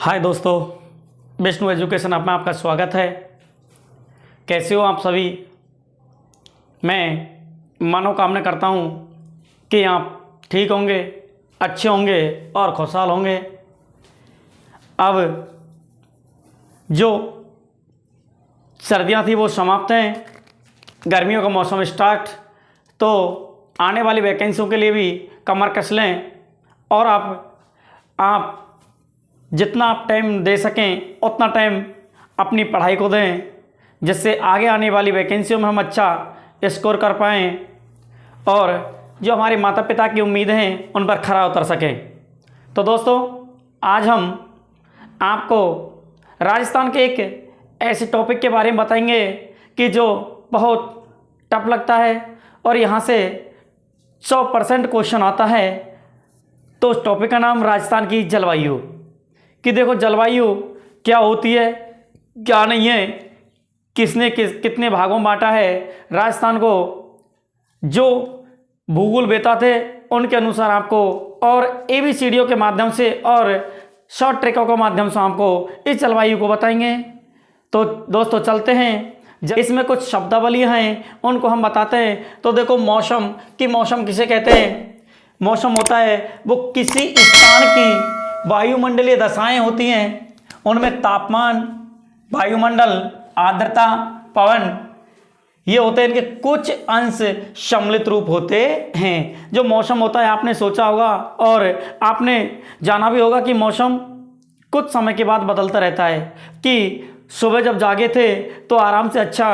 हाय दोस्तों, Vishnu education app में आपका स्वागत है। कैसे हो आप सभी? मैं मनोकामना करता हूँ कि आप ठीक होंगे, अच्छे होंगे और खुशहाल होंगे। अब जो सर्दियाँ थी वो समाप्त हैं, गर्मियों का मौसम स्टार्ट, तो आने वाली वैकेंसियों के लिए भी कमर कस लें और आप जितना आप टाइम दे सकें उतना टाइम अपनी पढ़ाई को दें, जिससे आगे आने वाली वैकेंसियों में हम अच्छा स्कोर कर पाएँ और जो हमारे माता पिता की उम्मीदें हैं उन पर खरा उतर सकें। तो दोस्तों, आज हम आपको राजस्थान के एक ऐसे टॉपिक के बारे में बताएंगे कि जो बहुत टफ लगता है और यहाँ से 100% क्वेश्चन आता है। तो उस टॉपिक का नाम राजस्थान की जलवायु, कि देखो जलवायु क्या होती है, क्या नहीं है, किसने कितने भागों में बांटा है राजस्थान को। जो भूगोल वेता थे उनके अनुसार आपको और ABCDओ के माध्यम से और शॉर्ट ट्रिकों के माध्यम से आपको इस जलवायु को बताएंगे। तो दोस्तों चलते हैं, इसमें कुछ शब्दावलियाँ हैं उनको हम बताते हैं। तो देखो, मौसम किसे कहते हैं? मौसम होता है वो किसी स्थान की वायुमंडलीय दशाएं होती हैं, उनमें तापमान, वायुमंडल, आर्द्रता, पवन, ये होते हैं, इनके कुछ अंश सम्मिलित रूप होते हैं। जो मौसम होता है, आपने सोचा होगा और आपने जाना भी होगा कि मौसम कुछ समय के बाद बदलता रहता है। कि सुबह जब जागे थे तो आराम से अच्छा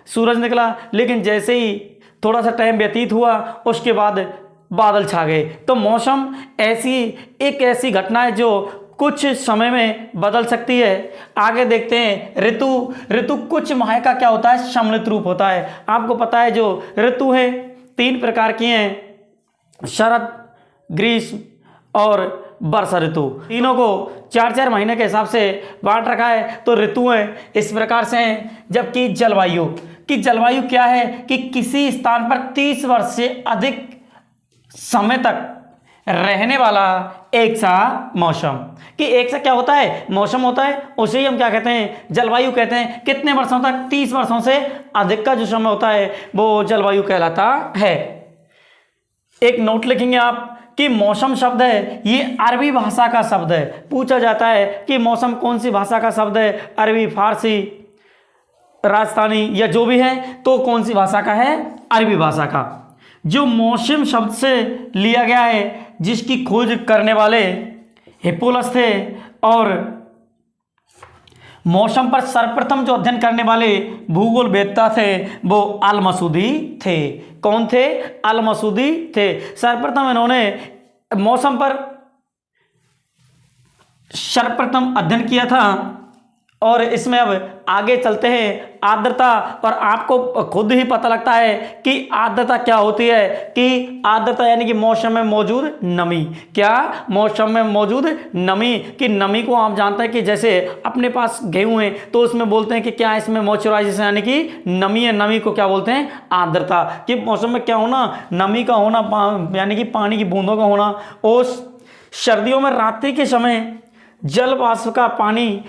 सूरज निकला, लेकिन जैसे ही थोड़ा सा टाइम व्यतीत हुआ उसके बाद बादल छा गए। तो मौसम एक ऐसी घटना है जो कुछ समय में बदल सकती है। आगे देखते हैं, ऋतु कुछ माह का क्या होता है? सम्मिलित रूप होता है। आपको पता है जो ऋतु है 3 प्रकार की हैं, शरद, ग्रीष्म और वर्षा ऋतु। तीनों को 4-4 महीने के हिसाब से बांट रखा है। तो ऋतुएं इस प्रकार से हैं। जबकि जलवायु क्या है? कि किसी स्थान पर 30 वर्ष से अधिक समय तक रहने वाला एक सा मौसम। कि एक सा क्या होता है? मौसम होता है, उसे ही हम क्या कहते हैं? जलवायु कहते हैं। कितने वर्षों तक? 30 वर्षों से अधिक का जो समय होता है वो जलवायु कहलाता है। एक नोट लिखेंगे आप कि मौसम शब्द है ये अरबी भाषा का शब्द है। पूछा जाता है कि मौसम कौन सी भाषा का शब्द है? अरबी, फारसी, राजस्थानी या जो भी है, तो कौन सी भाषा का है? अरबी भाषा का। जो मौसम शब्द से लिया गया है, जिसकी खोज करने वाले हिप्पोलस थे और मौसम पर सर्वप्रथम जो अध्ययन करने वाले भूगोल वेत्ता थे वो अल-मसूदी थे। कौन थे? अल-मसूदी थे। सर्वप्रथम इन्होंने मौसम पर सर्वप्रथम अध्ययन किया था। और इसमें अब आगे चलते हैं, आर्द्रता। और आपको खुद ही पता लगता है कि आर्द्रता क्या होती है। कि आर्द्रता यानी कि मौसम में मौजूद नमी। क्या? मौसम में मौजूद नमी। कि नमी को आप जानते हैं कि जैसे अपने पास गेहूं है तो उसमें बोलते हैं कि क्या इसमें मॉइस्चराइजेशन यानी कि नमी है। नमी को क्या बोलते हैं? आर्द्रता। कि मौसम में क्या होना? नमी का होना, यानी कि पानी की बूंदों का होना। और सर्दियों में रात्रि के समय जल वाष्प का पानी,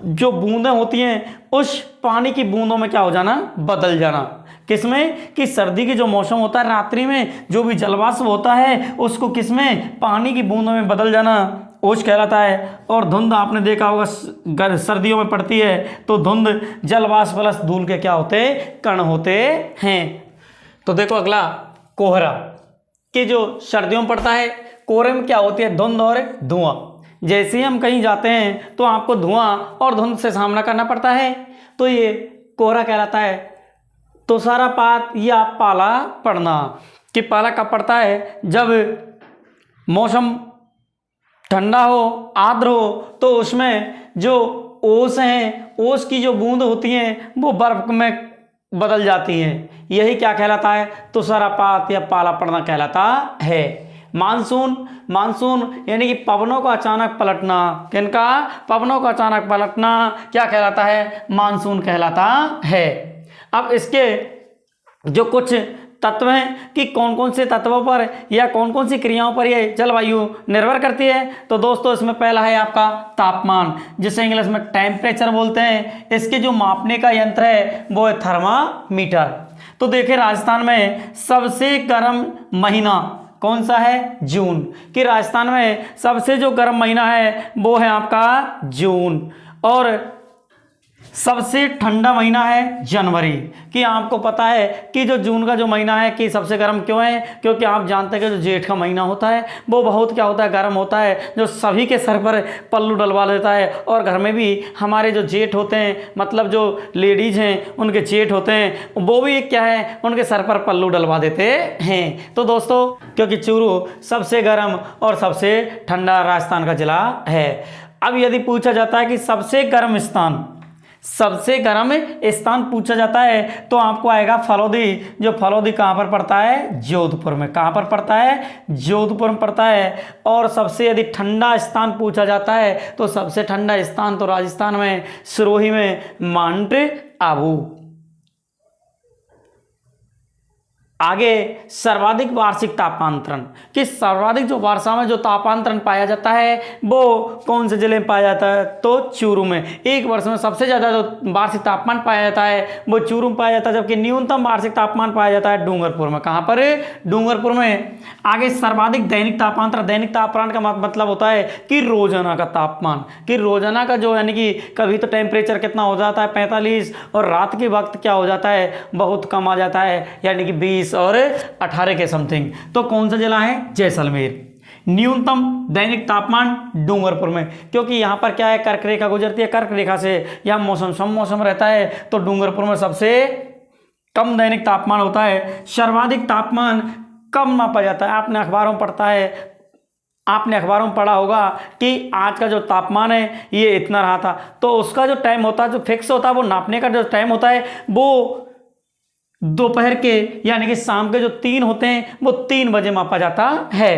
जो बूंदें होती हैं, उस पानी की बूंदों में क्या हो जाना? बदल जाना। किसमें? कि सर्दी की जो मौसम होता है, रात्रि में जो भी जलवाष्प होता है उसको किसमें? पानी की बूंदों में बदल जाना, ओस कहलाता है। और धुंध आपने देखा होगा सर्दियों में पड़ती है, तो धुंध जलवाष्प प्लस धूल के क्या होते हैं? कण होते हैं। तो देखो अगला, कोहरा। कि जो सर्दियों में पड़ता है, कोहरे में क्या होती है? धुंध और धुआं। जैसे ही हम कहीं जाते हैं तो आपको धुआं और धुंध से सामना करना पड़ता है, तो ये कोहरा कहलाता है। तुषारपात या पाला पड़ना। कि पाला कब पड़ता है? जब मौसम ठंडा हो, आर्द्र हो, तो उसमें जो ओस हैं, ओस की जो बूंद होती हैं वो बर्फ में बदल जाती हैं। यही क्या कहलाता है? तुषारपात या पाला पड़ना कहलाता है। मानसून यानी कि पवनों का अचानक पलटना। किनका? पवनों का अचानक पलटना क्या कहलाता है? मानसून कहलाता है। अब इसके जो कुछ तत्व हैं कि कौन कौन से तत्वों पर या कौन कौन सी क्रियाओं पर ये जलवायु निर्भर करती है। तो दोस्तों इसमें पहला है आपका तापमान, जिसे इंग्लिश में टेम्परेचर बोलते हैं। इसके जो मापने का यंत्र है वो है थर्मामीटर। तो देखिए राजस्थान में सबसे गर्म महीना कौन सा है? जून। कि राजस्थान में सबसे जो गर्म महीना है वो है आपका जून। और सबसे ठंडा महीना है जनवरी। कि आपको पता है कि जो जून का जो महीना है कि सबसे गर्म क्यों है? क्योंकि आप जानते हैं कि जो जेठ का महीना होता है वो बहुत क्या होता है? गर्म होता है, जो सभी के सर पर पल्लू डलवा देता है। और घर में भी हमारे जो जेठ होते हैं, मतलब जो लेडीज हैं उनके जेठ होते हैं, वो भी क्या है? उनके सर पर पल्लू डलवा देते हैं। तो दोस्तों क्योंकि चूरू सबसे गर्म और सबसे ठंडा राजस्थान का जिला है। अब यदि पूछा जाता है कि सबसे गर्म स्थान पूछा जाता है तो आपको आएगा फलोदी। जो फलोदी कहाँ पर पड़ता है? जोधपुर में। कहाँ पर पड़ता है? जोधपुर में पड़ता है। और सबसे यदि ठंडा स्थान पूछा जाता है तो सबसे ठंडा स्थान तो राजस्थान में सिरोही में माउंट आबू। आगे सर्वाधिक वार्षिक तापांतरण, कि सर्वाधिक जो वर्षा में जो तापांतरण पाया जाता है वो कौन से जिले में पाया जाता है? तो चूरू में। एक वर्ष में सबसे ज़्यादा जो वार्षिक तापमान पाया जाता है वो चूरू में पाया जाता है, जबकि न्यूनतम वार्षिक तापमान पाया जाता है डूंगरपुर में। कहाँ पर? डूंगरपुर में। आगे सर्वाधिक दैनिक तापांतरण। दैनिक तापमान का मतलब होता है कि रोजाना का तापमान, कि रोजाना का जो यानी कि कभी तो टेम्परेचर कितना हो जाता है 45, और रात के वक्त क्या हो जाता है? बहुत कम आ जाता है, यानी कि 20 और 18 के समथिंग। तो कौन सा जिला है? जैसलमेर। न्यूनतम दैनिक तापमान डूंगरपुर में, क्योंकि यहाँ पर क्या है? कर्क रेखा गुजरती है, कर्क रेखा से यहाँ मौसम सम मौसम रहता है। तो डूंगरपुर में सबसे कम दैनिक तापमान होता है। सर्वाधिक तापमान कम मापा जाता है। आपने अखबारों में पढ़ा होगा कि आज का जो तापमान है ये इतना रहा था, तो उसका जो टाइम होता है, जो फिक्स होता है, वो नापने का जो टाइम होता है वो दोपहर के यानी कि शाम के जो 3 होते हैं वो 3 बजे मापा जाता है।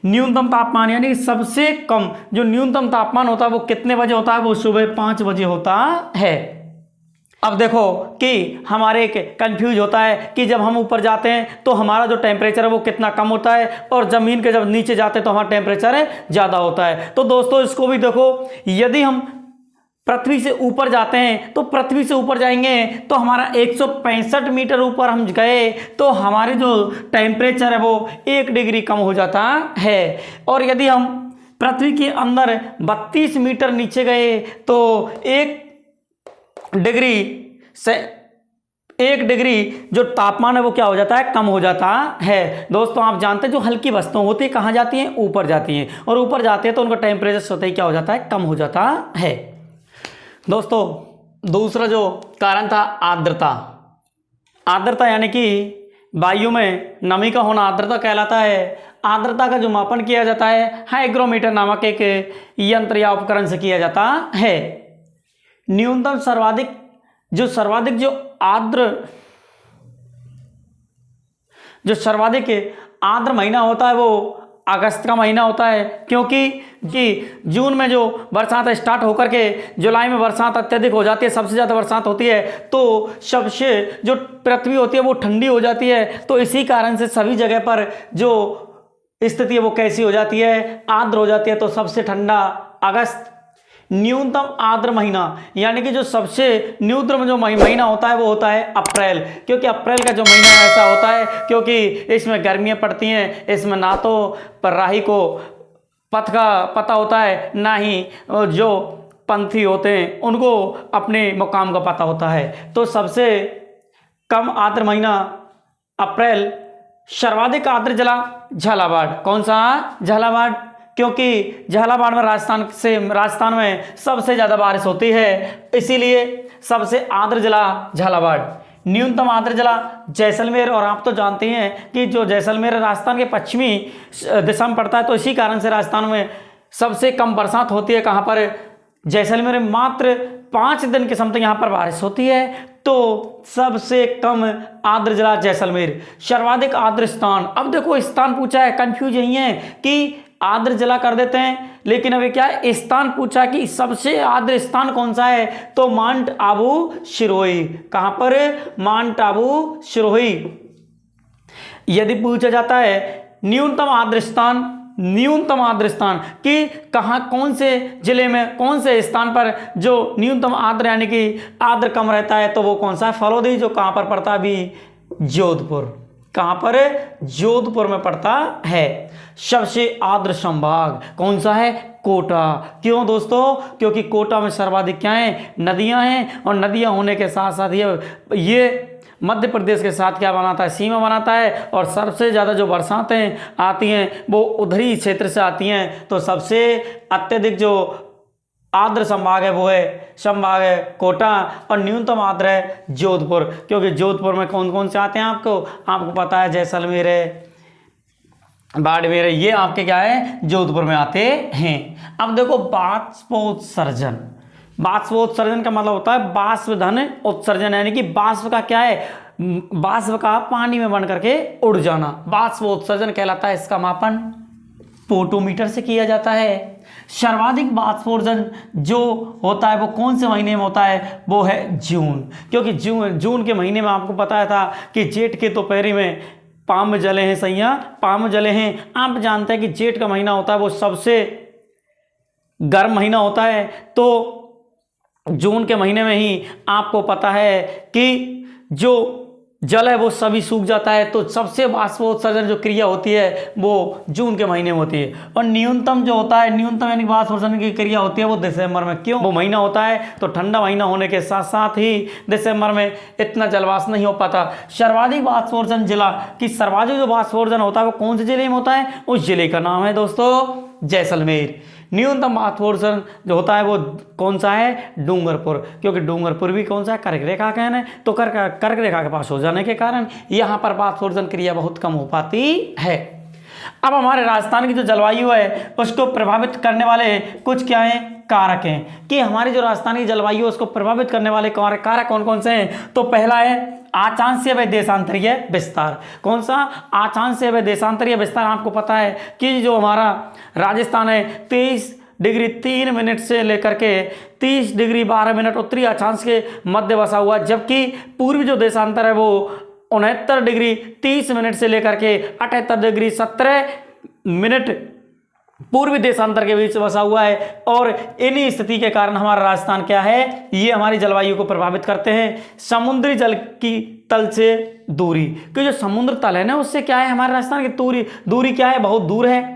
न्यूनतम तापमान यानी कि सबसे कम जो न्यूनतम तापमान होता है वो कितने बजे होता है? वो सुबह 5 बजे होता है। अब देखो कि हमारे एक कंफ्यूज होता है कि जब हम ऊपर जाते हैं तो हमारा जो टेम्परेचर है वो कितना कम होता है, और ज़मीन के जब नीचे जाते हैं तो हमारा टेम्परेचर ज़्यादा होता है। तो दोस्तों इसको भी देखो, यदि हम पृथ्वी से ऊपर जाते हैं तो पृथ्वी से ऊपर जाएंगे तो हमारा 165 मीटर ऊपर हम गए तो हमारे जो टेम्परेचर है वो 1 डिग्री कम हो जाता है। और यदि हम पृथ्वी के अंदर 32 मीटर नीचे गए तो 1 डिग्री जो तापमान है वो क्या हो जाता है? कम हो जाता है। दोस्तों आप जानते हैं जो हल्की वस्तुएं होती है कहाँ जाती हैं? ऊपर जाती हैं, और ऊपर जाती है तो उनका टेम्परेचर स्वतः ही क्या हो जाता है? कम हो जाता है। दोस्तों दूसरा जो कारण था आर्द्रता। आर्द्रता यानी कि वायु में नमी का होना आर्द्रता कहलाता है। आर्द्रता का जो मापन किया जाता है हाइग्रोमीटर नामक एक यंत्र या उपकरण से किया जाता है। न्यूनतम सर्वाधिक आर्द्र महीना होता है वो अगस्त का महीना होता है, क्योंकि जून में जो बरसात स्टार्ट होकर के जुलाई में बरसात अत्यधिक हो जाती है, सबसे ज़्यादा बरसात होती है, तो सबसे जो पृथ्वी होती है वो ठंडी हो जाती है। तो इसी कारण से सभी जगह पर जो स्थिति है वो कैसी हो जाती है? आर्द्र हो जाती है। तो सबसे ठंडा अगस्त। न्यूनतम आर्द्र महीना यानी कि जो सबसे न्यूनतम जो महीना होता है वो होता है अप्रैल, क्योंकि अप्रैल का जो महीना ऐसा होता है क्योंकि इसमें गर्मियाँ पड़ती हैं। इसमें ना तो राही को पथ का पता होता है, ना ही जो पंथी होते हैं उनको अपने मुकाम का पता होता है। तो सबसे कम आर्द्र महीना अप्रैल। सर्वाधिक आर्द्र जिला झालावाड़। कौन सा? झालावाड़, क्योंकि झालावाड़ में राजस्थान में सबसे ज़्यादा बारिश होती है, इसीलिए सबसे आर्द्र जिला झालावाड़। न्यूनतम आर्द्र जिला जैसलमेर। और आप तो जानते हैं कि जो जैसलमेर राजस्थान के पश्चिमी दिशा में पड़ता है, तो इसी कारण से राजस्थान में सबसे कम बरसात होती है। कहाँ पर? जैसलमेर में मात्र 5 दिन के समथिंग यहाँ पर बारिश होती है। तो सबसे कम आर्द्र जिला जैसलमेर। सर्वाधिक आर्द्र स्थान। अब देखो स्थान पूछा है, कंफ्यूज यही है कि आर्द्र जिला कर देते हैं, लेकिन अभी क्या है? स्थान पूछा कि सबसे आर्द्र स्थान कौन सा है? तो माउंट आबू सिरोही। कहाँ पर? माउंट आबू सिरोही। यदि पूछा जाता है न्यूनतम आर्द्र स्थान कि कहाँ, कौन से जिले में, कौन से स्थान पर जो न्यूनतम आर्द्र यानी कि आर्द्र कम रहता है, तो वो कौन सा है? फलोदी, जो कहाँ पर पड़ता है? अभी जोधपुर। कहाँ पर? जोधपुर में पड़ता है। सबसे आर्द्र संभाग कौन सा है? कोटा। क्यों दोस्तों? क्योंकि कोटा में सर्वाधिक क्या है? नदियां हैं, और नदियां होने के साथ साथ ये मध्य प्रदेश के साथ क्या बनाता है? सीमा बनाता है। और सबसे ज़्यादा जो बरसातें आती हैं वो उधरी क्षेत्र से आती हैं। तो सबसे अत्यधिक जो आर्द्र संभाग है वो है संभाग है कोटा, और न्यूनतम आर्द्र है जोधपुर। क्योंकि जोधपुर में कौन कौन से आते हैं? आपको पता है, जैसलमेर है, बाड़मेर है, ये आपके क्या है? जोधपुर में आते हैं। अब देखो बाष्पोत्सर्जन। बाष्पोत्सर्जन का मतलब होता है बाष्प धन उत्सर्जन, यानी कि बाष्प का क्या है? बाष्प का पानी में बन करके उड़ जाना बाष्पोत्सर्जन कहलाता है। इसका मापन फोटोमीटर से किया जाता है। सर्वाधिक बाष्पोत्सर्जन जो होता है वो कौन से महीने में होता है? वो है जून। क्योंकि जून के महीने में आपको पता था कि जेठ के दोपहरी में पाम जले हैं, सैया पाम जले हैं। आप जानते हैं कि जेठ का महीना होता है वो सबसे गर्म महीना होता है। तो जून के महीने में ही आपको पता है कि जो जल है वो सभी सूख जाता है। तो सबसे बाष्पोत्सर्जन जो क्रिया होती है वो जून के महीने में होती है। और न्यूनतम जो होता है, न्यूनतम यानी बाष्पोत्सर्जन की क्रिया होती है वो दिसंबर में। क्यों? वो महीना होता है तो ठंडा महीना होने के साथ साथ ही दिसंबर में इतना जलवाष्प नहीं हो पाता। सर्वाधिक बाष्पोत्सर्जन जिला कि सर्वाधिक जो बाष्पोत्सर्जन होता है वो कौन से जिले में होता है? उस जिले का नाम है दोस्तों जैसलमेर। न्यूनतम बाष्पोत्सर्जन जो होता है वो कौन सा है? डूंगरपुर। क्योंकि डूंगरपुर भी कौन सा है? कर्क रेखा का है। तो कर्क रेखा के पास हो जाने के कारण यहाँ पर बाष्पोत्सर्जन क्रिया बहुत कम हो पाती है। अब हमारे राजस्थान की जो जलवायु है उसको प्रभावित करने वाले कुछ क्या है? कारक हैं। कि हमारी जो राजस्थान की जलवायु है उसको प्रभावित करने वाले कारक कौन कौन से हैं? तो पहला है आचांशीय व देशांतरीय विस्तार। कौन सा? आचांशीय व देशांतरीय विस्तार। आपको पता है कि जो हमारा राजस्थान है 23 डिग्री 3 मिनट से लेकर के 30 डिग्री 12 मिनट उत्तरी अक्षांश के मध्य बसा हुआ, जबकि पूर्वी जो देशांतर है वो 69 डिग्री 30 मिनट से लेकर के 78 डिग्री 17 मिनट पूर्वी देशांतर के बीच बसा हुआ है। और इन्हीं स्थिति के कारण हमारा राजस्थान क्या है? ये हमारी जलवायु को प्रभावित करते हैं। समुद्री जल की तल से दूरी, क्योंकि जो समुद्र तल है ना उससे क्या है? हमारे राजस्थान की दूरी क्या है? बहुत दूर है।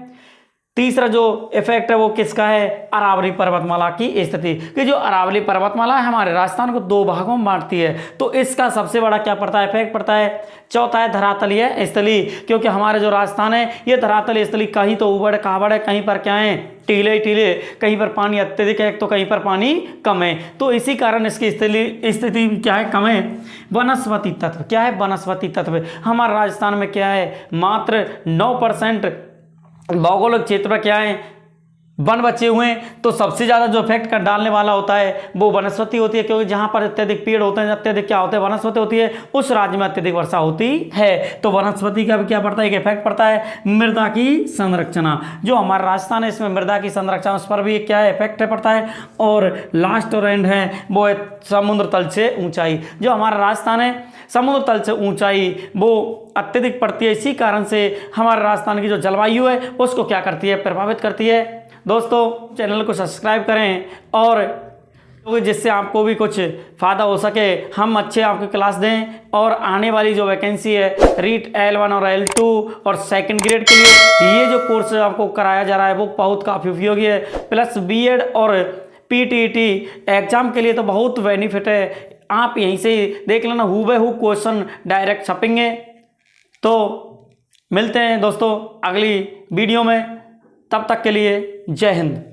तीसरा जो इफेक्ट है वो किसका है? अरावली पर्वतमाला की स्थिति। कि जो अरावली पर्वतमाला है हमारे राजस्थान को 2 भागों में बांटती है। तो इसका सबसे बड़ा क्या पड़ता है? इफेक्ट पड़ता है। चौथा है धरातलीय स्थली। क्योंकि हमारे जो राजस्थान है ये धरातलीय स्थली, कहीं तो उबड़ खाबड़ है, कहीं पर क्या है? टीले टीले, कहीं पर पानी अत्यधिक है तो कहीं पर पानी कम है। तो इसी कारण इसकी स्थिति क्या है? कम है। वनस्पति तत्व क्या है? वनस्पति तत्व हमारे राजस्थान में क्या है? मात्र 9% भौगोलिक क्षेत्र पर क्या है? वन बचे हुए हैं। तो सबसे ज़्यादा जो इफेक्ट कर डालने वाला होता है वो वनस्पति होती है। क्योंकि जहाँ पर अत्यधिक पेड़ होते हैं, अत्यधिक क्या होते हैं? वनस्पति होती है। उस राज्य में अत्यधिक वर्षा होती है। तो वनस्पति का भी क्या पड़ता है? एक इफेक्ट पड़ता है। मृदा की संरचना, जो हमारा राजस्थान है इसमें मृदा की संरचना, उस पर भी क्या है? इफेक्ट पड़ता है। और लास्ट और एंड है वो है समुद्र तल से ऊंचाई। जो हमारा राजस्थान है समुद्र तल से ऊंचाई वो अत्यधिक पड़ती है। इसी कारण से हमारे राजस्थान की जो जलवायु है उसको क्या करती है? प्रभावित करती है। दोस्तों चैनल को सब्सक्राइब करें और जिससे आपको भी कुछ फ़ायदा हो सके, हम अच्छे आपको क्लास दें। और आने वाली जो वैकेंसी है रीट L1 और L2 और सेकंड ग्रेड के लिए ये जो कोर्स आपको कराया जा रहा है वो बहुत काफ़ी उपयोगी है। प्लस B.Ed और PTET एग्ज़ाम के लिए तो बहुत बेनिफिट है। आप यहीं से देख लेना, हूबहू क्वेश्चन डायरेक्ट छपेंगे। तो मिलते हैं दोस्तों अगली वीडियो में, तब तक के लिए जय हिंद।